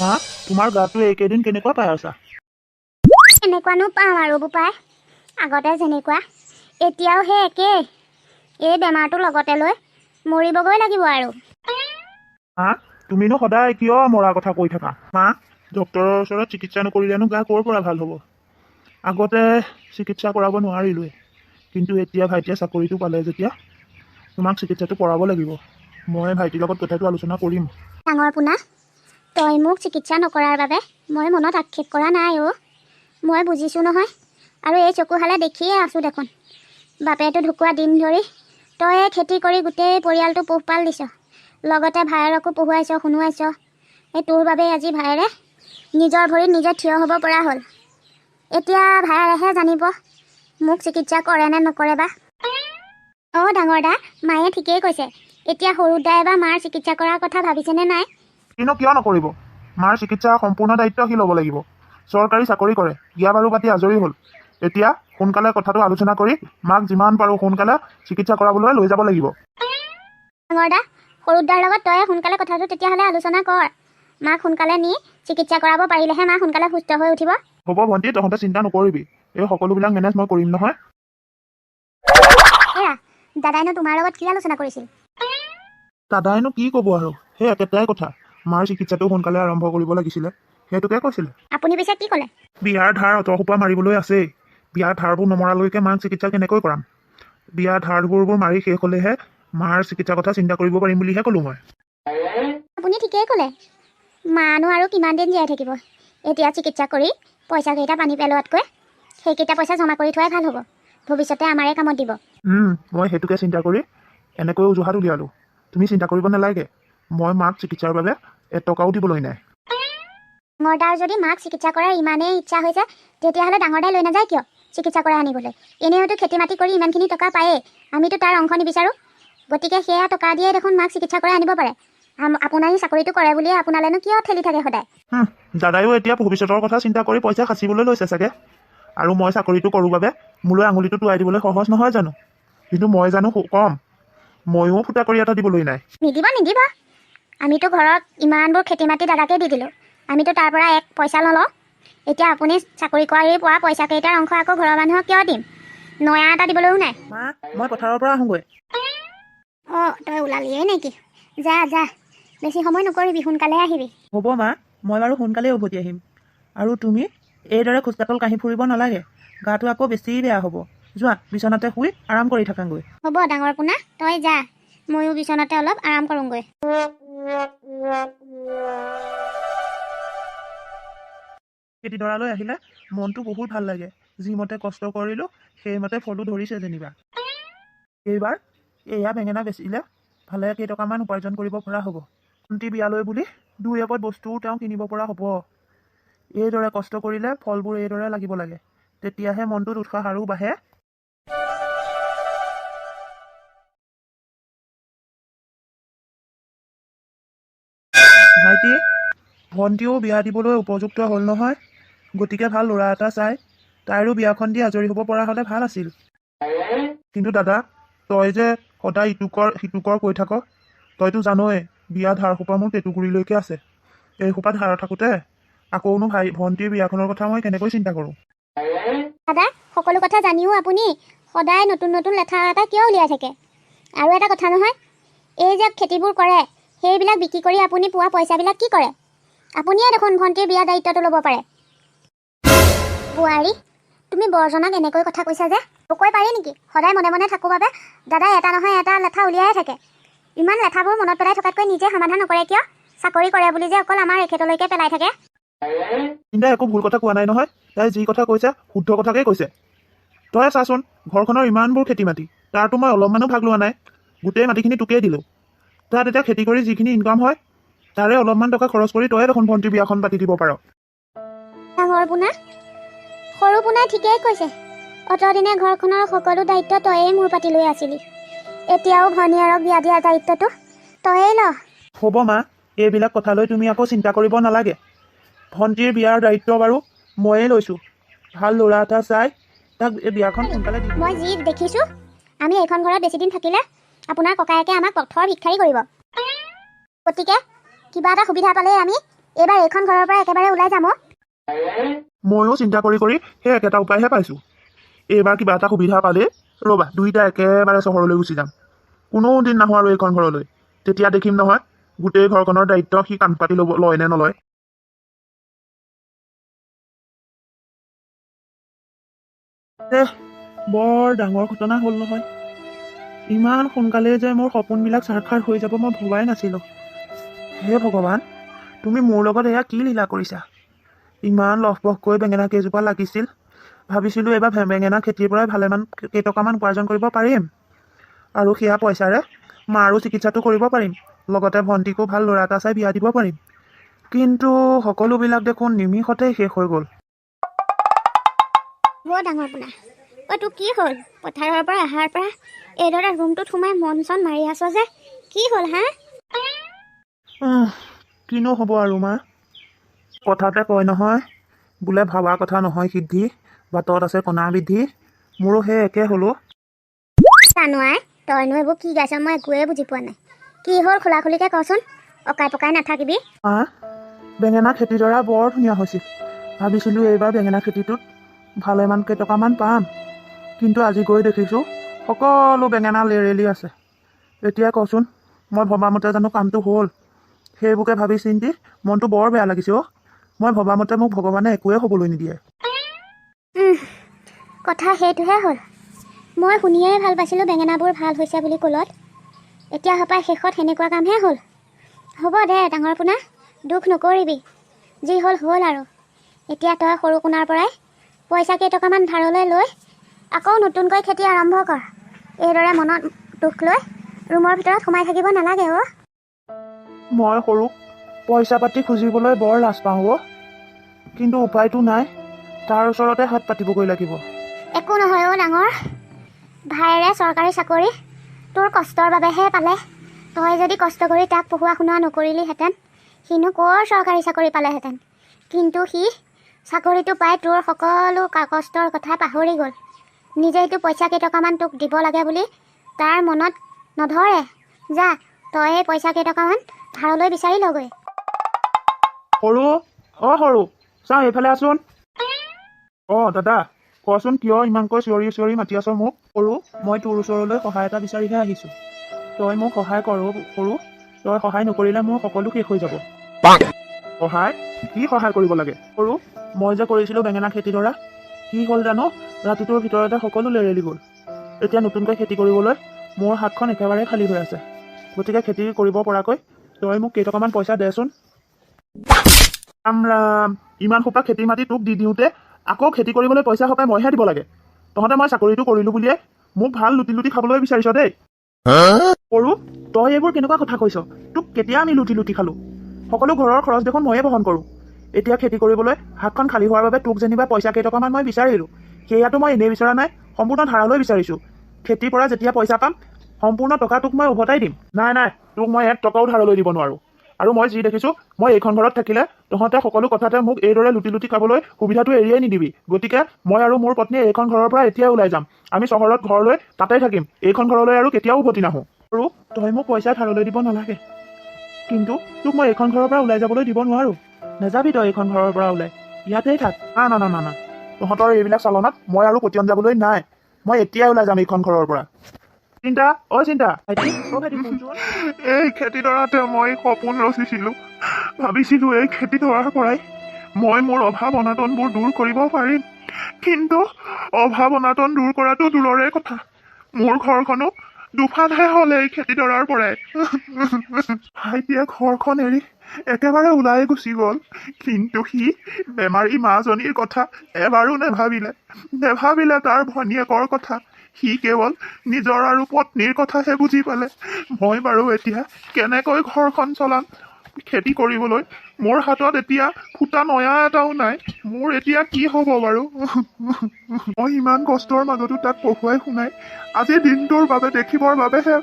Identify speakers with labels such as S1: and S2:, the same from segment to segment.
S1: মা তোমাৰ গাটো এইকেইদিন কেনেকুৱা পাই আছা?
S2: এনেকুৱানো পাম আৰু বোপাই, আগতে যেনেকুৱা এতিয়াও সেই একেই। এই বেমাৰটো লগতে লৈ মৰিবগৈ লাগিব আৰু।
S1: মা তুমিনো সদায় কিয় মৰাৰ কথা কৈ থাকা? মা ডক্তৰৰ ওচৰত চিকিৎসা নকৰিলেনো গা ক'ৰ পৰা ভাল হ'ব? আগতে চিকিৎসা কৰাব নোৱাৰিলোৱে, কিন্তু এতিয়া ভাইটিয়ে চাকৰিটো পালে যেতিয়া তোমাক চিকিৎসাটো কৰাব লাগিব। মই ভাইটিৰ লগত কথাটো আলোচনা কৰিম।
S2: ডাঙৰ পোনা, তই মোক চিকিৎসা নকৰাৰ বাবে মই মনত আক্ষেপ কৰা নাই অ'। মই বুজিছোঁ নহয়, আৰু এই চকুহালে দেখিয়ে আছোঁ দেখোন। বাপেটো ঢুকুৱা দিন ধৰি তই খেতি কৰি গোটেই পৰিয়ালটো পোহপাল দিছ, লগতে ভায়েৰকো পঢ়ুৱাইছ শুনোৱাইছ। এই তোৰ বাবেই আজি ভায়েৰে নিজৰ ভৰিত নিজে থিয় হ'ব পৰা হ'ল। এতিয়া ভায়েৰেহে জানিব মোক চিকিৎসা কৰে নে নকৰে বা। অঁ ডাঙৰ দা, মায়ে ঠিকেই কৈছে। এতিয়া সৰু দাই বা মাৰ চিকিৎসা কৰাৰ কথা ভাবিছেনে নাই?
S1: কিনো কিয় নকৰিব? মাৰ চিকিৎসাৰ সম্পূৰ্ণ দায়িত্ব সি ল'ব লাগিব। চৰকাৰী চাকৰি কৰে, বিয়া বাৰু পাতি আজৰি হ'ল। এতিয়া সোনকালে কথাটো আলোচনা কৰি মাক যিমান পাৰোঁ সোনকালে চিকিৎসা কৰাবলৈ লৈ যাব লাগিব।
S2: ডাঙৰ দা, সৰু দাৰ লগত তই সোনকালে কথাটো তেতিয়াহ'লে আলোচনা কৰ। মাক সোনকালে নি চিকিৎসা কৰাব পাৰিলেহে মা সোনকালে সুস্থ হৈ উঠিব।
S1: হ'ব ভণ্টি, তহঁতে চিন্তা নকৰিবি, এই সকলোবিলাক মেনেজ মই কৰিম নহয়।
S2: এৰা, দাদাইনো তোমাৰ লগত কি আলোচনা কৰিছিল?
S1: দাদাইনো কি ক'ব আৰু, সেই একেটাই কথা। মাৰ চিকিৎসাটো সোনকালে আৰম্ভ কৰিব লাগিছিলে, সেইটোকে কৈছিলে।
S2: আপুনি পিছে কি ক'লে?
S1: বিয়াৰ ধাৰ অতসোপা মাৰিবলৈ আছেই। বিয়াৰ ধাৰবোৰ নমৰালৈকে মাক চিকিৎসা কেনেকৈ কৰাম? বিয়াৰ ধাৰবোৰ মাৰি শেষ হ'লেহে মাৰ চিকিৎসাৰ কথা চিন্তা কৰিব পাৰিম বুলিহে ক'লোঁ মই।
S2: আপুনি ঠিকেই ক'লে। মানো আৰু কিমান দিন জীয়াই থাকিব? এতিয়া চিকিৎসা কৰি পইচাকেইটা পানী পেলোৱাতকৈ সেইকেইটা পইচা জমা কৰি থোৱাই ভাল হ'ব। ভৱিষ্যতে আমাৰে কামত দিব।
S1: মই সেইটোকে চিন্তা কৰি এনেকৈ অজুহাত উলিয়ালোঁ। তুমি চিন্তা কৰিব নালাগে, মই মাক চিকিৎসাৰ বাবে এটকাও দিবলৈ নাই।
S2: ডাঙৰ দাৰ যদি মাক চিকিৎসা কৰাৰ ইমানেই ইচ্ছা হৈছে, তেতিয়াহ'লে ডাঙৰ দাই লৈ নাযায় কিয় চিকিৎসা কৰাই আনিবলৈ? এনেওতো খেতি মাটি কৰি ইমানখিনি টকা পায়েই, আমিতো তাৰ অংশ নিবিচাৰোঁ। গতিকে সেয়া টকা দিয়ে দেখোন মাক চিকিৎসা কৰাই আনিব পাৰে। আপোনাৰ চাকৰিটো কৰে বুলিয়ে আপোনালৈনো কিয় ঠেলি থাকে সদায়?
S1: দাদাইও এতিয়া ভৱিষ্যতৰ কথা চিন্তা কৰি পইচা সাঁচিবলৈ লৈছে চাগে। আৰু মই চাকৰিটো কৰোঁ বাবে মোলৈ আঙুলিটো টোৱাই দিবলৈ সহজ নহয় জানো? কিন্তু মই জানো কম, ময়ো ফুটা কৰি এটা দিবলৈ নাই।
S2: নিদিব। আমিতো ঘৰত ইমানবোৰ খেতি মাটি দাদাকে দি দিলোঁ, আমিতো তাৰ পৰা এক পইচা নলওঁ। এতিয়া আপুনি চাকৰি কৰি পোৱা পইচাকেইটাৰ অংশ আকৌ ঘৰৰ মানুহক কিয় দিম? নয়া এটা দিবলৈও নাই।
S1: মা মই পথাৰৰ পৰা আহোঁগৈ।
S2: অঁ তই ওলালিয়েই নেকি? যা বেছি সময় নকৰিবি, সোনকালে আহিবি।
S1: হ'ব মা, মই বাৰু সোনকালেই উভতি আহিম। আৰু তুমি এইদৰে খোজকাতল কাঢ়ি ফুৰিব নালাগে, গাটো আকৌ বেছি বেয়া হ'ব। যোৱা বিচনাতে শুই আৰাম কৰি থাকাংগৈ।
S2: হ'ব ডাঙৰ পোনা, তই যা, ময়ো বিচনাতে অলপ আৰাম কৰোঁগৈ।
S1: খেতিডৰালৈ আহিলে মনটো বহুত ভাল লাগে। যিমতে কষ্ট কৰিলোঁ সেইমতে ফলো ধৰিছে যেনিবা। এইবাৰ এয়া বেঙেনা বেচিলে ভালে কেইটকামান উপাৰ্জন কৰিব পৰা হ'ব। ভণ্টি বিয়ালৈ বুলি দুই এপদ বস্তুও তেওঁ কিনিব পৰা হ'ব। এইদৰে কষ্ট কৰিলে ফলবোৰ এইদৰে লাগিব লাগে, তেতিয়াহে মনটোত উৎসাহ আৰু বাঢ়ে। ভাইটি, ভণ্টিও বিয়া দিবলৈ উপযুক্ত হ'ল নহয়। গতিকে ভাল ল'ৰা এটা চাই তাইৰো বিয়াখন দি আজৰি হ'ব পৰা হ'লে ভাল আছিল। কিন্তু দাদা, তই যে সদায় সিটোকৰ কৈ থাক, তইতো জানই বিয়া ধাৰ সোপা মোৰ টেটুগুৰিলৈকে আছে। এই সোপা ধাৰ থাকোঁতে আকৌনো ভণ্টিৰ বিয়াখনৰ কথা মই কেনেকৈ চিন্তা কৰোঁ?
S2: দাদা, সকলো কথা জানিও আপুনি সদায় নতুন লেঠা এটা কিয় উলিয়াই থাকে? আৰু এটা কথা নহয়, এই যে খেতিবোৰ কৰে সেইবিলাক বিক্ৰী কৰি আপুনি পোৱা পইচাবিলাক কি কৰে? আপুনিয়ে দেখোন ভণ্টিৰ বিয়া দায়িত্বটো ল'ব পাৰে। বোৱাৰী, তুমি বৰজনাক এনেকৈ কথা কৈছা যে? কৈ পাৰি নেকি? সদায় মনে মনে থাকোঁ বাবে দাদাই এটা নহয় এটা লেঠা উলিয়াই থাকে। ইমান লেঠাবোৰ মনত পেলাই থকাতকৈ নিজে সমাধান নকৰে কিয়? চাকৰি কৰে বুলি যে অকল আমাৰ এখেতলৈকে পেলাই থাকে।
S1: কিন্তু একো ভুল কথা কোৱা নাই নহয়। তাই যি কথা কৈছে শুদ্ধ কথাকেই কৈছে। তই চাচোন, ঘৰখনৰ ইমানবোৰ খেতি মাটি, তাৰতো মই অলপমানো ভাগ লোৱা নাই। গোটেই মাটিখিনি তোকেই দিলোঁ। তাত এতিয়া খেতি কৰি যিখিনি ইনকাম হয় তাৰে অলপমান টকা খৰচ কৰি তয়ে দেখোন ভণ্টিৰ বিয়াখন পাতি দিব পাৰ।
S2: ডাঙৰ পোনা, সৰু পোনাই ঠিকেই কৈছে। অতদিনে ঘৰখনৰ সকলো দায়িত্ব তয়েই মূৰ পাতি লৈ আছিলি। এতিয়াও ভনীয়েৰক বিয়া দিয়া দায়িত্বটো তয়েই ল।
S1: হ'ব মা, এইবিলাক কথালৈ তুমি আকৌ চিন্তা কৰিব নালাগে। ভণ্টিৰ বিয়াৰ দায়িত্ব বাৰু ময়ে লৈছোঁ। ভাল ল'ৰা এটা চাই তাক বিয়াখন সোনকালে দিম।
S2: মই যি দেখিছোঁ, আমি এইখন ঘৰত বেছি দিন থাকিলে আপোনাৰ ককায়েকে আমাক পথৰ ভিক্ষাৰী কৰিব। গতিকে কিবা এটা সুবিধা পালেই আমি এইবাৰ এইখন ঘৰৰ পৰা একেবাৰে ওলাই যাম অ'।
S1: ময়ো চিন্তা কৰি কৰি সেই একেটা উপায়হে পাইছোঁ। এইবাৰ কিবা এটা সুবিধা পালেই ৰ'বা দুইটা একেবাৰে চহৰলৈ গুচি যাম। কোনো দিন নাহোঁ আৰু এইখন ঘৰলৈ। তেতিয়া দেখিম নহয় গোটেই ঘৰখনৰ দায়িত্ব সি কাণ পাতি লয় নে নলয়। বৰ ডাঙৰ ঘটনা হ'ল নহয়। ইমান সোনকালে যে মোৰ সপোনবিলাক সাক্ষাৎ হৈ যাব মই ভবাই নাছিলোঁ। হে ভগৱান, তুমি মোৰ লগত এয়া কি লীলা কৰিছা। ইমান লহপহকৈ বেঙেনা কেইজোপা লাগিছিল। ভাবিছিলোঁ এইবাৰ বেঙেনা খেতিৰ পৰাই ভালেমান কেইটকামান উপাৰ্জন কৰিব পাৰিম আৰু সেয়া পইচাৰে মাৰো চিকিৎসাটো কৰিব পাৰিম, লগতে ভণ্টিকো ভাল ল'ৰা এটা চাই বিয়া দিব পাৰিম। কিন্তু সকলোবিলাক দেখোন নিমিষতেই শেষ হৈ গ'ল।
S2: ডাঙৰ পোনা, তোৰ কি হ'ল? পথাৰৰ পৰা অহাৰ পৰা এইদৰে ৰুমটোত সোমাই মন চন মাৰি আছ যে, কি হ'ল হা?
S1: কিনো হ'ব আৰু মা, কথাতে কয় নহয় বোলে ভাবা কথা নহয় সিদ্ধি, বাটত আছে কণা বিধি। মোৰো সেই একে হ'লো।
S2: জানোৱাই তইনো এইবোৰ কি গাইছ মই একোৱে বুজি পোৱা নাই। কি হ'ল খোলাখুলিকে কচোন, অকাই পকাই নাথাকিবি।
S1: বেঙেনা খেতিডৰা বৰ ধুনীয়া হৈছিল। ভাবিছিলোঁ এইবাৰ বেঙেনা খেতিটোত ভালেমান কেইটকামান পাম, কিন্তু আজি গৈ দেখিছোঁ সকলো বেঙেনা লেৰেলি আছে। এতিয়া কচোন মই ভবামতে জানো কামটো হ'ল? সেইবোৰকে ভাবি চিন্তি মনটো বৰ বেয়া লাগিছে অ'। মই ভবামতে মোক ভগৱানে একোৱে হ'বলৈ নিদিয়ে।
S2: কথা সেইটোহে হ'ল। মই শুনিয়েই ভাল পাইছিলোঁ বেঙেনাবোৰ ভাল হৈছে বুলি ক'লত, এতিয়া হপাই শেষত সেনেকুৱা কামহে হ'ল। হ'ব দে ডাঙৰ পোনা, দুখ নকৰিবি। যি হ'ল হ'ল আৰু। এতিয়া তই সৰু কোণাৰ পৰাই পইচা কেইটকামান ধাৰলৈ লৈ আকৌ নতুনকৈ খেতি আৰম্ভ কৰ। এইদৰে মনত দুখ লৈ ৰুমৰ ভিতৰত সোমাই থাকিব নালাগে অ'।
S1: মই সৰুক পইচা পাতি খুজিবলৈ বৰ লাজ পাওঁ অ', কিন্তু উপায়তো নাই, তাৰ ওচৰতে হাত পাতিবগৈ লাগিব।
S2: একো নহয় অ' ডাঙৰ, ভাইৰে চৰকাৰী চাকৰি তোৰ কষ্টৰ বাবেহে পালে। তই যদি কষ্ট কৰি তাক পঢ়োৱা শুনোৱা নকৰিলিহেঁতেন সিনো ক'ৰ চৰকাৰী চাকৰি পালেহেঁতেন। কিন্তু সি চাকৰিটো পাই তোৰ সকলো কষ্টৰ কথা পাহৰি গ'ল। নিজেইতো পইচা কেইটকামান তোক দিব লাগে বুলি তাৰ মনত নধৰে। যা তই এই পইচা কেইটকামান ধাৰলৈ বিচাৰি লগৈ।
S1: সৰু সৰু চা এইফালে আছোন। দাদা কচোন কিয় ইমানকৈ চিঞৰি চিঞৰি মাতি আছ মোক? সৰু মই তোৰ ওচৰলৈ সহায় এটা বিচাৰিহে আহিছোঁ। তই মোক সহায় কৰ সৰু, তই সহায় নকৰিলে মোৰ সকলো শেষ হৈ যাব। সহায়? কি সহায় কৰিব লাগে? সৰু মই যে কৰিছিলোঁ বেঙেনা খেতিডৰা, কি হ'ল জানো ৰাতিটোৰ ভিতৰতে সকলো লেৰেলি গ'ল। এতিয়া নতুনকৈ খেতি কৰিবলৈ মোৰ হাতখন একেবাৰে খালী হৈ আছে। গতিকে খেতি কৰিব পৰাকৈ তই মোক কেইটকামান পইচা দেচোন। ৰাম ৰাম, ইমান সোপা খেতি মাটি তোক দি দিওঁতে আকৌ খেতি কৰিবলৈ পইচা সোপাই মইহে দিব লাগে। তহঁতে মই চাকৰিটো কৰিলোঁ বুলিয়ে মোক ভাল লুটি লুটি খাবলৈ বিচাৰিছ দেই। সৰু তই এইবোৰ কেনেকুৱা কথা কৈছ? তোক কেতিয়া আমি লুটি লুটি খালোঁ? সকলো ঘৰৰ খৰচ দেখোন ময়ে বহন কৰোঁ। এতিয়া খেতি কৰিবলৈ হাতখন খালী হোৱাৰ বাবে তোক যেনিবা পইচা কেইটকামান মই বিচাৰিলোঁ, সেয়াটো মই এনেই বিচৰা নাই, সম্পূৰ্ণ ধাৰালৈ বিচাৰিছোঁ। খেতিৰ পৰা যেতিয়া পইচা পাম সম্পূৰ্ণ টকা তোক মই উভতাই দিম। নাই তোক মই 1 টকাও ধাৰলৈ দিব নোৱাৰোঁ। আৰু মই যি দেখিছোঁ মই এইখন ঘৰত থাকিলে তহঁতে সকলো কথাতে মোক এইদৰে লুটি লুটি খাবলৈ সুবিধাটো এৰিয়েই নিদিবি। গতিকে মই আৰু মোৰ পত্নী এইখন ঘৰৰ পৰা এতিয়াই ওলাই যাম। আমি চহৰত ঘৰ লৈ তাতেই থাকিম। এইখন ঘৰলৈ আৰু কেতিয়াও উভতি নাহোঁ। আৰু তই মোক পইচা ধাৰলৈ দিব নালাগে, কিন্তু তোক মই এইখন ঘৰৰ পৰা ওলাই যাবলৈ দিব নোৱাৰোঁ। নেযাবি তই এইখন ঘৰৰ পৰা ওলাই, ইয়াতেই থাক। না তহঁতৰ এইবিলাক চালনাত মই আৰু পতিয়ন যাবলৈ নাই। মই এতিয়াই ওলাই যাম এইখন ঘৰৰ পৰা। চিন্তা এই খেতিডৰাতে মই সপোন ৰচিছিলোঁ। ভাবিছিলোঁ এই খেতিডৰাৰ পৰাই মই মোৰ অভাৱ অনাটনবোৰ দূৰ কৰিব পাৰিম। কিন্তু অভাৱ অনাটন দূৰ কৰাটো দূৰৰে কথা, মোৰ ঘৰখনো দুফালহে হ'ল এই খেতিডৰাৰ পৰাই। ভাইটিয়ে ঘৰখন এৰি একেবাৰে ওলাই গুচি গ'ল, কিন্তু সি বেমাৰী মাজনীৰ কথা এবাৰো নেভাবিলে তাৰ ভনীয়েকৰ কথা। সি কেৱল নিজৰ আৰু পত্নীৰ কথাহে বুজি পালে। মই বাৰু এতিয়া কেনেকৈ ঘৰখন চলাম? খেতি কৰিবলৈ মোৰ হাতত এতিয়া ফুটা নয়া এটাও নাই। মোৰ এতিয়া কি হ'ব বাৰু? মই ইমান কষ্টৰ মাজতো তাক পঢ়ুৱাই শুনাই আজি দিনটোৰ বাবে দেখিবৰ বাবেহে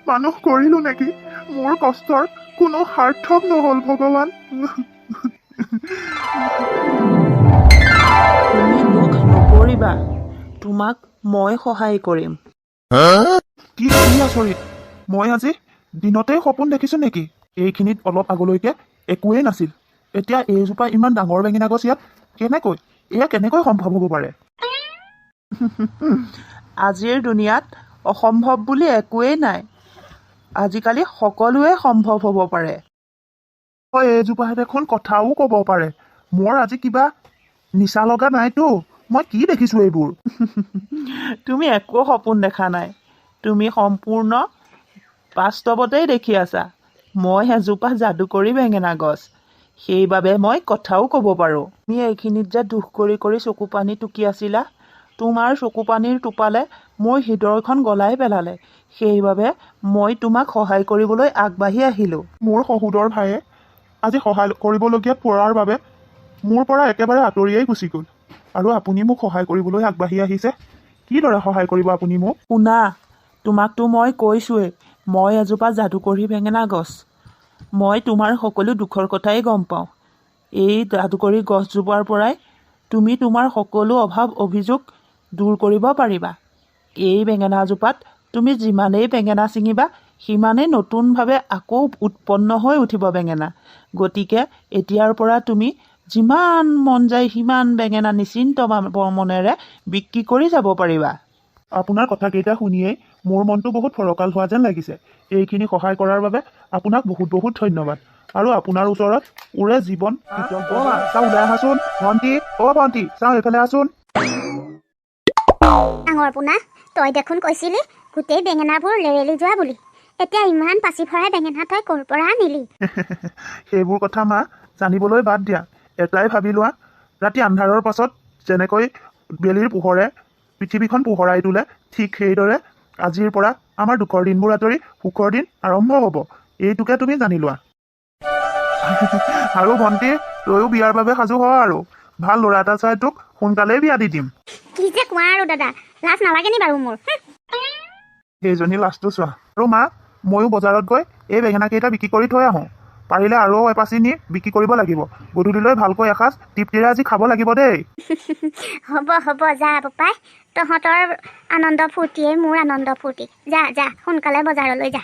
S1: মানুহ কৰিলোঁ নেকি? মোৰ কষ্টৰ কোনো সাৰ্থক নহ'ল ভগৱান।
S3: তুমি দুখ নকৰিবা, তোমাক মই সহায় কৰিম।
S1: কি আচৰিত, মই আজি দিনতেই সপোন দেখিছোঁ নেকি? এইখিনিত অলপ আগলৈকে একোৱেই নাছিল, এতিয়া এইজোপা ইমান ডাঙৰ বেঙেনা গছ ইয়াত কেনেকৈ সম্ভৱ হ'ব পাৰে?
S3: আজিৰ দুনিয়াত অসম্ভৱ বুলি একোৱেই নাই। আজিকালি সকলোৱে সম্ভৱ হ'ব পাৰে।
S1: হয়, এইজোপাহে দেখোন কথাও ক'ব পাৰে। মোৰ আজি কিবা নিচা লগা নাইতো, মই কি দেখিছোঁ এইবোৰ?
S3: তুমি একো সপোন দেখা নাই, তুমি সম্পূৰ্ণ বাস্তৱতেই দেখি আছা। মই এজোপা যাদুকৰী বেঙেনা গছ, সেইবাবে মই কথাও ক'ব পাৰোঁ। তুমি এইখিনিত যে দুখ কৰি কৰি চকু পানী টুকি আছিলা, তোমাৰ চকু পানীৰ টোপালে মোৰ হৃদয়খন গলাই পেলালে। সেইবাবে মই তোমাক সহায় কৰিবলৈ আগবাঢ়ি আহিলোঁ।
S1: মোৰ সহোদৰ ভায়ে আজি সহায় কৰিবলগীয়াত পৰাৰ বাবে মোৰ পৰা একেবাৰে আঁতৰিয়েই গুচি গ'ল, আৰু আপুনি মোক সহায় কৰিবলৈ আগবাঢ়ি আহিছে। কিদৰে সহায় কৰিব আপুনি মোক?
S3: শুনা, তোমাকতো মই কৈছোঁৱেই, মই এজোপা যাদুকৰী বেঙেনা গছ। মই তোমাৰ সকলো দুখৰ কথাই গম পাওঁ। এই যাদুকৰী গছজোপাৰ পৰাই তুমি তোমাৰ সকলো অভাৱ অভিযোগ দূৰ কৰিব পাৰিবা। এই বেঙেনাজোপাত তুমি যিমানেই বেঙেনা ছিঙিবা, সিমানেই নতুনভাৱে আকৌ উৎপন্ন হৈ উঠিব বেঙেনা। গতিকে এতিয়াৰ পৰা তুমি যিমান মন যায় সিমান বেঙেনা নিশ্চিন্ত মনেৰে বিক্ৰী কৰি যাব পাৰিবা।
S1: আপোনাৰ কথাকেইটা শুনিয়েই মোৰ মনটো বহুত ফৰকাল হোৱা যেন লাগিছে। এইখিনি সহায় কৰাৰ বাবে আপোনাক বহুত বহুত ধন্যবাদ। আৰু আপোনাৰ ওচৰত ওৰে জীৱন কৃতজ্ঞ। চাওঁ ওলাই আহাচোন ভণ্টি, ভণ্টি চাওঁ এইফালে আছোন।
S2: ডাঙৰ পোনা, তই দেখোন কৈছিলি গোটেই বেঙেনাবোৰ লেৰেলি যোৱা বুলি। এতিয়া ইমান পাচি ফৰাই বেঙেনা তই ক'ৰ পৰা আনিলি?
S1: সেইবোৰ কথা মা জানিবলৈ বাদ দিয়া। এটাই ভাবি লোৱা, ৰাতি আন্ধাৰৰ পাছত যেনেকৈ বেলিৰ পোহৰে পৃথিৱীখন পোহৰাই তোলে, ঠিক সেইদৰে আজিৰ পৰা আমাৰ দুখৰ দিনবোৰ আঁতৰি সুখৰ দিন আৰম্ভ হ'ব। এইটোকে তুমি জানি লোৱা। আৰু ভণ্টি, তয়ো বিয়াৰ বাবে সাজু হ, আৰু ভাল ল'ৰা এটা চাই তোক সোনকালেই বিয়া দি দিম।
S2: কি যে কোৱা আৰু দাদা, লাজ নালাগে নি বাৰু মোৰ?
S1: সেইজনী লাজটো চোৱা। আৰু মা, ময়ো বজাৰত গৈ এই বেঙেনাকেইটা বিক্ৰী কৰি থৈ আহোঁ। পাৰিলে আৰু এপাচি নি বিক্ৰী কৰিব লাগিব। গধূলিলৈ ভালকৈ এসাঁজ তৃপ্তিৰে আজি খাব লাগিব দেই।
S2: হ'ব হ'ব, যা পাপাই, তহঁতৰ আনন্দ ফূৰ্তিয়ে মোৰ আনন্দ ফূৰ্তি। যা যা, সোনকালে বজাৰলৈ যা।